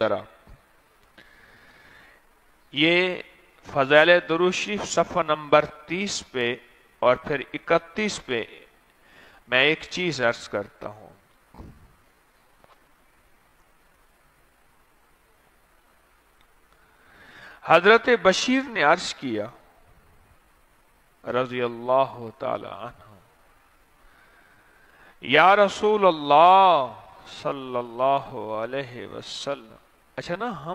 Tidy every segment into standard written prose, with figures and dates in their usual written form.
ذرا یہ فضائل درود شریف صفحہ نمبر 30 پہ اور پھر 31 پہ میں ایک چیز عرض کرتا ہوں. حضرت بشیر نے عرض کیا رضی اللہ تعالی عنہ، یا رسول اللہ صلی اللہ علیہ وسلم. اچھا نا،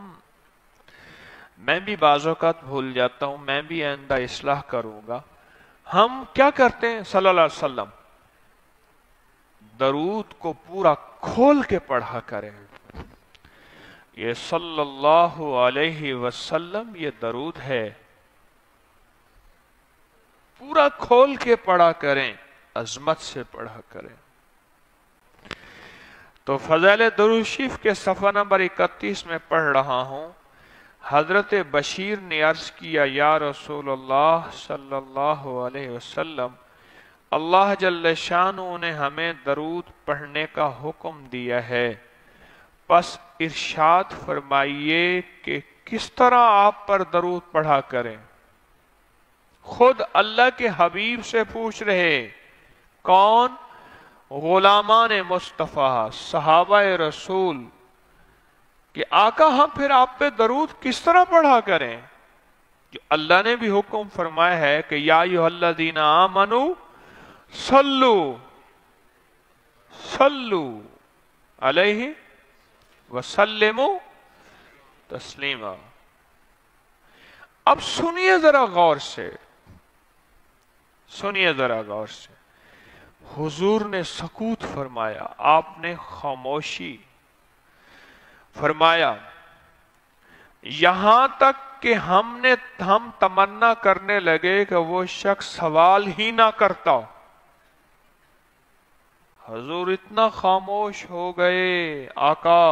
میں بھی بعض اوقات بھول جاتا ہوں، میں بھی آئندہ اصلاح کروں گا. ہم کیا کرتے ہیں صلی اللہ علیہ وسلم، درود کو پورا کھول کے پڑھا کریں. یہ صلی اللہ علیہ وسلم یہ درود ہے، پورا کھول کے پڑھا کریں، عظمت سے پڑھا کریں. تو فضائل درود شریف کے صفحہ نمبر 31 میں پڑھ رہا ہوں. حضرت بشیر نے عرض کیا، یا رسول اللہ صلی اللہ علیہ وسلم، اللہ جل شانہ نے ہمیں درود پڑھنے کا حکم دیا ہے، پس ارشاد فرمائیے کہ کس طرح آپ پر درود پڑھا کریں. خود اللہ کے حبیب سے پوچھ رہے. کون؟ غلامان مصطفیٰ، صحابہ رسول، کہ آقا ہم پھر آپ پہ درود کس طرح پڑھا کریں. جو اللہ نے بھی حکم فرمایا ہے کہ یا ایھا الذین آمنوا صلوا علیہ وسلموا تسلیما. اب سنیے ذرا غور سے، سنیے ذرا غور سے. حضور نے سکوت فرمایا، آپ نے خاموشی فرمایا، یہاں تک کہ ہم تمنا کرنے لگے کہ وہ شخص سوال ہی نہ کرتا. حضور اتنا خاموش ہو گئے آقا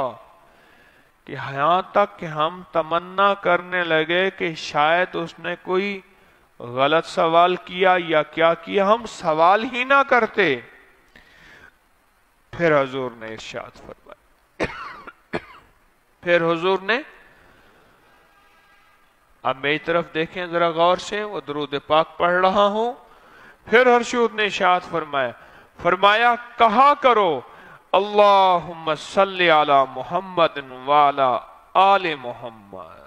کہ یہاں تک کہ ہم تمنا کرنے لگے کہ شاید اس نے کوئی غلط سوال کیا یا کیا کیا، ہم سوال ہی نہ کرتے. پھر حضور نے ارشاد فرمایا، پھر حضور نے، اب میری طرف دیکھیں ذرا غور سے، وہ درود پاک پڑھ رہا ہوں. پھر حضور نے ارشاد فرمایا کہا کرو اللہم صلی علی محمد وعلی آل محمد.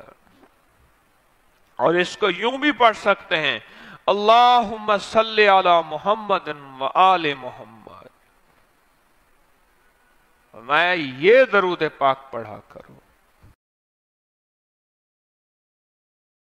اور اس کو یوں بھی پڑھ سکتے ہیں، اللہم صلی علی محمد وآل محمد. میں یہ درود پاک پڑھا کروں.